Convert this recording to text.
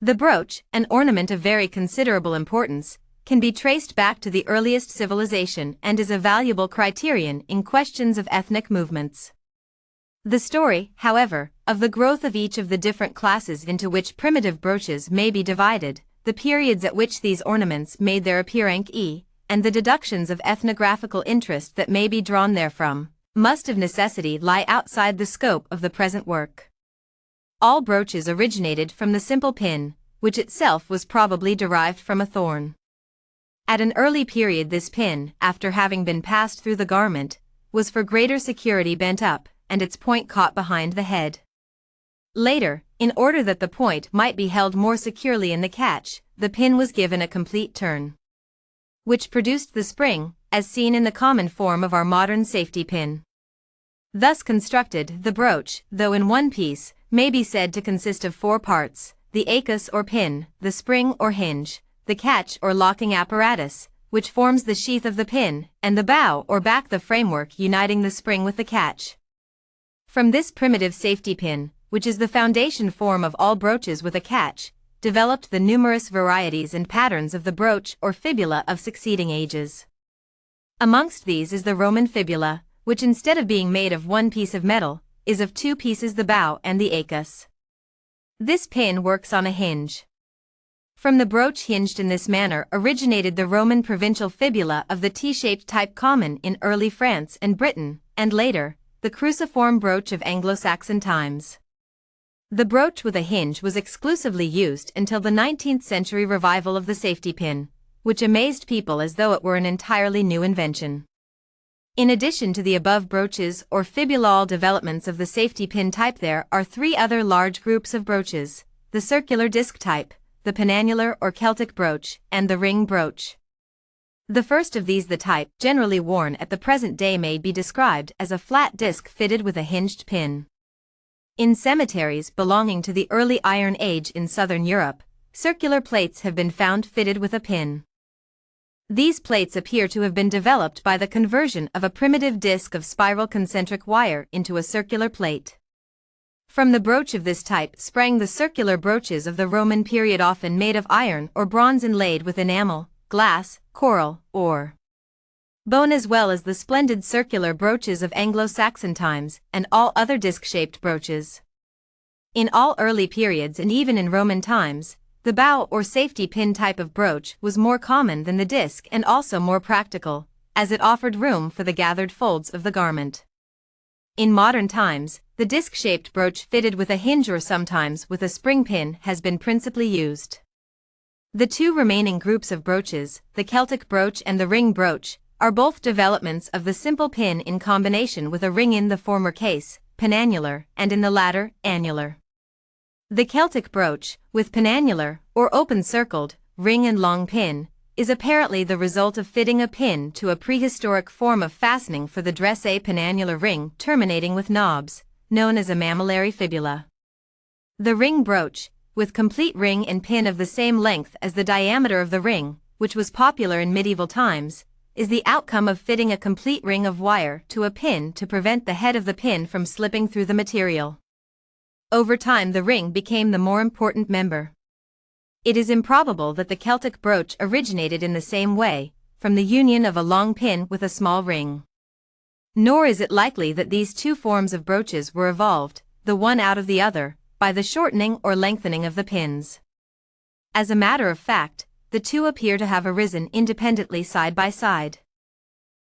The brooch, an ornament of very considerable importance, can be traced back to the earliest civilization and is a valuable criterion in questions of ethnic movements. The story, however, of the growth of each of the different classes into which primitive brooches may be divided, the periods at which these ornaments made their appearance, and the deductions of ethnographical interest that may be drawn therefrom, must of necessity lie outside the scope of the present work. All brooches originated from the simple pin, which itself was probably derived from a thorn. At an early period this pin, after having been passed through the garment, was for greater security bent up, and its point caught behind the head. Later, in order that the point might be held more securely in the catch, the pin was given a complete turn, which produced the spring, as seen in the common form of our modern safety pin. Thus constructed, the brooch, though in one piece, may be said to consist of four parts: the acus or pin, the spring or hinge, the catch or locking apparatus, which forms the sheath of the pin, and the bow or back, the framework uniting the spring with the catch. From this primitive safety pin, which is the foundation form of all brooches with a catch, developed the numerous varieties and patterns of the brooch or fibula of succeeding ages. Amongst these is the Roman fibula, which instead of being made of one piece of metal, is of two pieces, the bow and the acus. This pin works on a hinge. From the brooch hinged in this manner originated the Roman provincial fibula of the T-shaped type common in early France and Britain, and later, the cruciform brooch of Anglo-Saxon times. The brooch with a hinge was exclusively used until the 19th century revival of the safety pin, which amazed people as though it were an entirely new invention. In addition to the above brooches or fibulal developments of the safety pin type, there are three other large groups of brooches: the circular disc type, the penannular or Celtic brooch, and the ring brooch. The first of these, the type generally worn at the present day, may be described as a flat disc fitted with a hinged pin. In cemeteries belonging to the early Iron Age in southern Europe, circular plates have been found fitted with a pin. These plates appear to have been developed by the conversion of a primitive disc of spiral concentric wire into a circular plate. From the brooch of this type sprang the circular brooches of the Roman period, often made of iron or bronze inlaid with enamel, glass, coral, or bone, as well as the splendid circular brooches of Anglo-Saxon times and all other disc-shaped brooches. In all early periods and even in Roman times, the bow or safety pin type of brooch was more common than the disc and also more practical, as it offered room for the gathered folds of the garment. In modern times, the disc-shaped brooch fitted with a hinge or sometimes with a spring pin has been principally used. The two remaining groups of brooches, the Celtic brooch and the ring brooch, are both developments of the simple pin in combination with a ring, in the former case, penannular, and in the latter, annular. The Celtic brooch, with penannular, or open-circled, ring and long pin, is apparently the result of fitting a pin to a prehistoric form of fastening for the dress. A penannular ring terminating with knobs, known as a mammillary fibula. The ring brooch, with complete ring and pin of the same length as the diameter of the ring, which was popular in medieval times, is the outcome of fitting a complete ring of wire to a pin to prevent the head of the pin from slipping through the material. Over time, the ring became the more important member. It is improbable that the Celtic brooch originated in the same way, from the union of a long pin with a small ring. Nor is it likely that these two forms of brooches were evolved, the one out of the other, by the shortening or lengthening of the pins. As a matter of fact, the two appear to have arisen independently side by side.